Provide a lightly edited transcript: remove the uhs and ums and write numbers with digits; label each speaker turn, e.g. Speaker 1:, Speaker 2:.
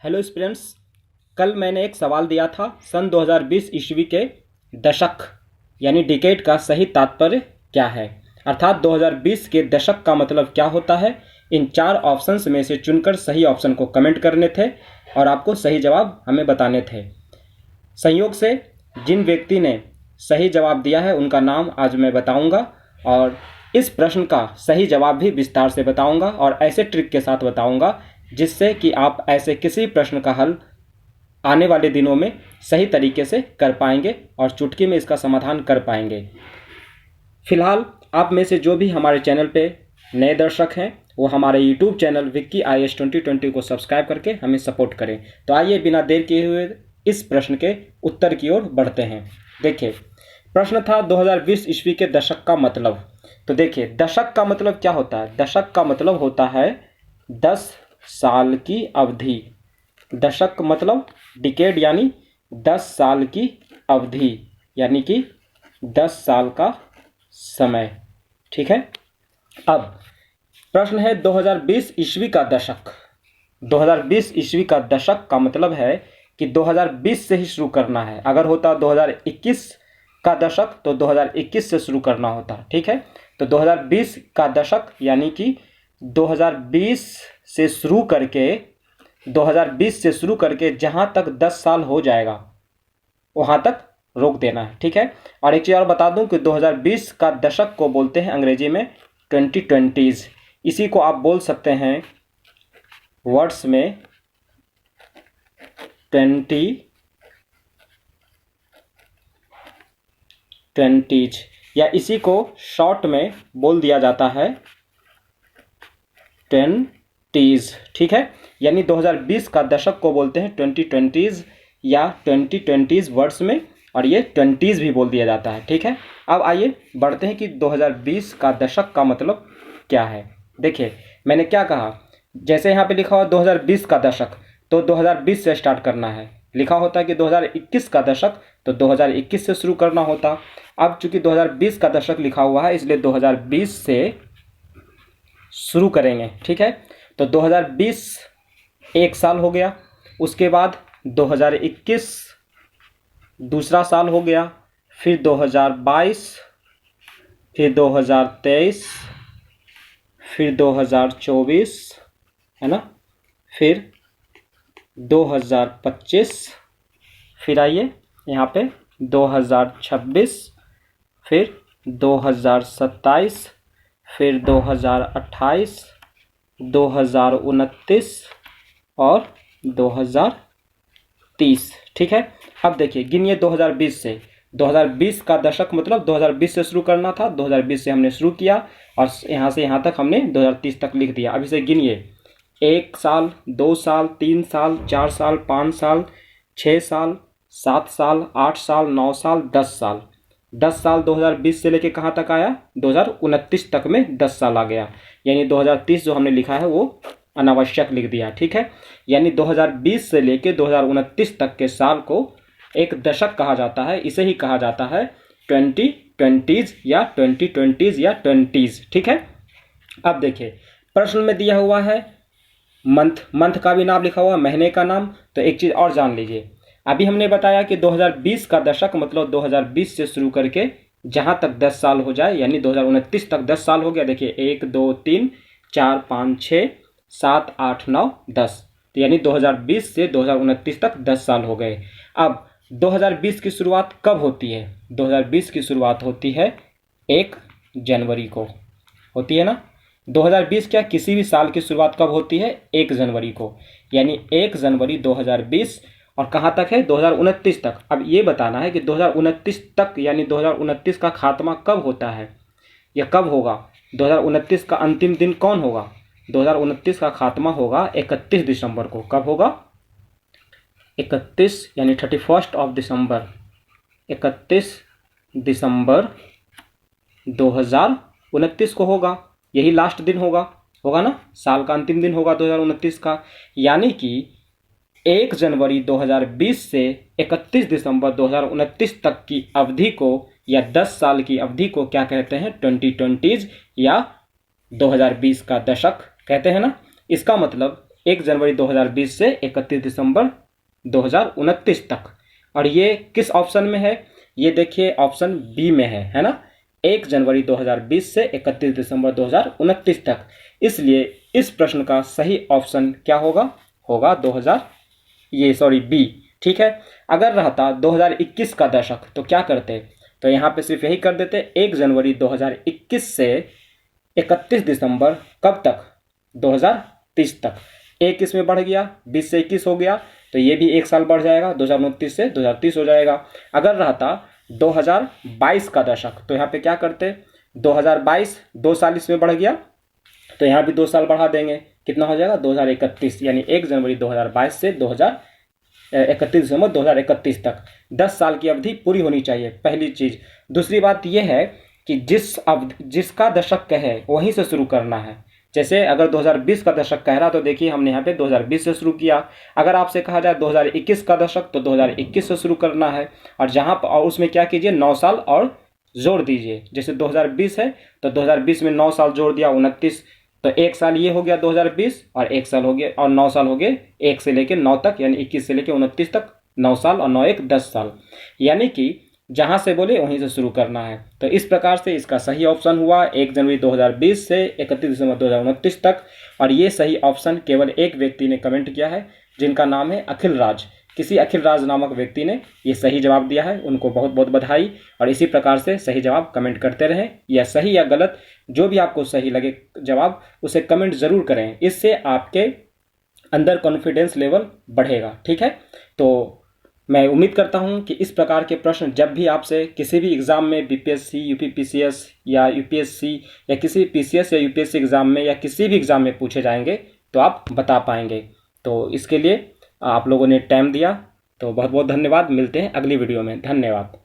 Speaker 1: Hello students, कल मैंने एक सवाल दिया था सन 2020 ईस्वी के दशक यानी डिकेड का सही तात्पर्य क्या है, अर्थात 2020 के दशक का मतलब क्या होता है। इन 4 ऑप्शंस में से चुनकर सही ऑप्शन को कमेंट करने थे और आपको सही जवाब हमें बताने थे। संयोग से जिन व्यक्ति ने सही जवाब दिया है उनका नाम आज मैं बताऊंगा और इस प्रश्न का सही जवाब भी विस्तार से बताऊंगा और ऐसे ट्रिक के साथ बताऊंगा जिससे कि आप ऐसे किसी प्रश्न का हल आने वाले दिनों में सही तरीके से कर पाएंगे और चुटकी में इसका समाधान कर पाएंगे। फिलहाल आप में से जो भी हमारे चैनल पे नए दर्शक हैं वो हमारे यूट्यूब चैनल विक्की IAS 2020 को सब्सक्राइब करके हमें सपोर्ट करें। तो आइए बिना देर किए हुए इस प्रश्न के उत्तर की ओर बढ़ते हैं। देखिए, प्रश्न था 2020 ईस्वी के दशक का मतलब। तो देखिए, दशक का मतलब क्या होता है। दशक का मतलब होता है 10 साल की अवधि। दशक मतलब डिकेड यानी 10 साल की अवधि, यानी कि 10 साल का समय। ठीक है। अब प्रश्न है 2020 ईस्वी का दशक। 2020 ईस्वी का दशक का मतलब है कि 2020 से ही शुरू करना है। अगर होता 2021 का दशक तो 2021 से शुरू करना होता। ठीक है। तो 2020 का दशक यानी कि 2020 से शुरू करके जहां तक 10 साल हो जाएगा वहां तक रोक देना है। ठीक है। और एक चीज और बता दूं कि 2020 का दशक को बोलते हैं अंग्रेजी में 2020s। इसी को आप बोल सकते हैं वर्ड्स में 2020s, या इसी को शॉर्ट में बोल दिया जाता है 10Ts। ठीक है। यानी 2020 का दशक को बोलते हैं 2020s या 2020s वर्ड्स में, और ये 20s भी बोल दिया जाता है। ठीक है। अब आइए बढ़ते हैं कि 2020 का दशक का मतलब क्या है। देखिए, मैंने क्या कहा, जैसे यहाँ पे लिखा हुआ 2020 का दशक तो 2020 से स्टार्ट करना है। लिखा होता है कि 2021 का दशक तो 2021 से शुरू करना होता। अब चूंकि 2020 का दशक लिखा हुआ है इसलिए 2020 से शुरू करेंगे। ठीक है। तो 2020 एक साल हो गया, उसके बाद 2021 दूसरा साल हो गया, फिर 2022, फिर 2023, फिर 2024, है ना, फिर 2025, फिर आइए यहाँ पे 2026, फिर 2027, फिर 2028, 2029 और 2030। ठीक है। अब देखिए, गिनिए 2020 से। 2020 का दशक मतलब 2020 से शुरू करना था। 2020 से हमने शुरू किया और यहाँ से यहाँ तक हमने 2030 तक लिख दिया। अब इसे गिनिए, 1 साल, 2 साल, 3 साल, 4 साल, 5 साल, 6 साल, 7 साल, 8 साल, 9 साल, 10 साल। 10 साल 2020 से लेके कहाँ तक आया, 2029 तक में 10 साल आ गया। यानी 2030 जो हमने लिखा है वो अनावश्यक लिख दिया। ठीक है। यानी 2020 से लेके 2029 तक के साल को एक दशक कहा जाता है। इसे ही कहा जाता है 2020s या 2020s या 20s। ठीक है। अब देखिए, प्रश्न में दिया हुआ है मंथ का भी नाम लिखा हुआ, महीने का नाम। तो एक चीज और जान लीजिए, अभी हमने बताया कि 2020 का दशक मतलब 2020 से शुरू करके जहां तक 10 साल हो जाए, यानी 2029 तक 10 साल हो गया। देखिए, 1 2 3 4 5 6 7 8 9 10, तो यानी 2020 से 2029 तक 10 साल हो गए। अब 2020 की शुरुआत कब होती है। 2020 की शुरुआत होती है 1 जनवरी को, होती है ना। 2020 क्या, किसी भी साल की शुरुआत कब होती है, 1 जनवरी को। यानी 1 जनवरी 2020 और कहाँ तक है, 2029 तक। अब ये बताना है कि 2029 तक यानी 2029 का खात्मा कब होता है या कब होगा। 2029 का अंतिम दिन कौन होगा। 2029 का खात्मा होगा 31 दिसंबर को। कब होगा, 31 यानी 31 ऑफ दिसंबर, 31 दिसंबर 2029 को होगा। यही लास्ट दिन होगा ना, साल का अंतिम दिन होगा 2029 का। यानी कि 1 जनवरी 2020 से 31 दिसंबर 2029 तक की अवधि को या 10 साल की अवधि को क्या कहते हैं, 2020s या 2020 का दशक कहते हैं ना। इसका मतलब 1 जनवरी 2020 से 31 दिसंबर 2029 तक। और ये किस ऑप्शन में है? ये देखिए ऑप्शन बी में है ना, 1 जनवरी 2020 से 31 दिसंबर 2029 तक। इसलिए इस प्रश्न का सही ऑप्शन क्या होगा? होगा बी। ठीक है। अगर रहता 2021 का दशक तो क्या करते? तो यहाँ पे सिर्फ यही कर देते, 1 जनवरी 2021 से 31 दिसंबर कब तक? 2030 तक। एक इसमें बढ़ गया, 20 से 21 हो गया, तो ये भी एक साल बढ़ जाएगा, 2029 से 2030 हो जाएगा। अगर रहता 2022 का दशक तो यहाँ पे क्या करते? 2022 2 साल इसमें बढ़ गया, तो यहाँ भी 2 साल बढ़ा देंगे, कितना हो जाएगा? 2031, यानी 1 जनवरी 2022 से 31 दिसंबर 2031 तक 10 साल की अवधि पूरी होनी चाहिए, पहली चीज। दूसरी बात यह है कि जिसका दशक कहे वहीं से शुरू करना है। जैसे अगर 2020 का दशक कह रहा तो देखिए हमने यहाँ पे 2020 से शुरू किया। अगर आपसे कहा जाए 2021 का दशक तो 2021 से शुरू करना है, और जहाँ पर और उसमें क्या कीजिए, 9 साल और जोड़ दीजिए। जैसे 2020 है तो 2020 में 9 साल जोड़ दिया, 29, तो 1 साल ये हो गया 2020, और 1 साल हो गया, और 9 साल हो गए 1 से लेके 9 तक, यानी 21 से लेके 29 तक 9 साल, और 9 1 10 साल। यानी कि जहां से बोले वहीं से शुरू करना है। तो इस प्रकार से इसका सही ऑप्शन हुआ 1 जनवरी 2020 से 31 दिसंबर 2029 तक। और ये सही ऑप्शन केवल एक व्यक्ति ने कमेंट किया है, जिनका नाम है अखिल राज। किसी अखिल राज नामक व्यक्ति ने ये सही जवाब दिया है, उनको बहुत बहुत बधाई। और इसी प्रकार से सही जवाब कमेंट करते रहें, या सही या गलत जो भी आपको सही लगे जवाब उसे कमेंट जरूर करें, इससे आपके अंदर कॉन्फिडेंस लेवल बढ़ेगा। ठीक है। तो मैं उम्मीद करता हूं कि इस प्रकार के प्रश्न जब भी आपसे किसी भी एग्जाम में, बीपीएससी, यूपीपीसीएस या यूपीएससी या किसी पीसीएस या यूपीएससी एग्जाम में या किसी भी एग्जाम में पूछे जाएंगे तो आप बता पाएंगे। तो इसके लिए आप लोगों ने टाइम दिया, तो बहुत बहुत धन्यवाद। मिलते हैं अगली वीडियो में। धन्यवाद।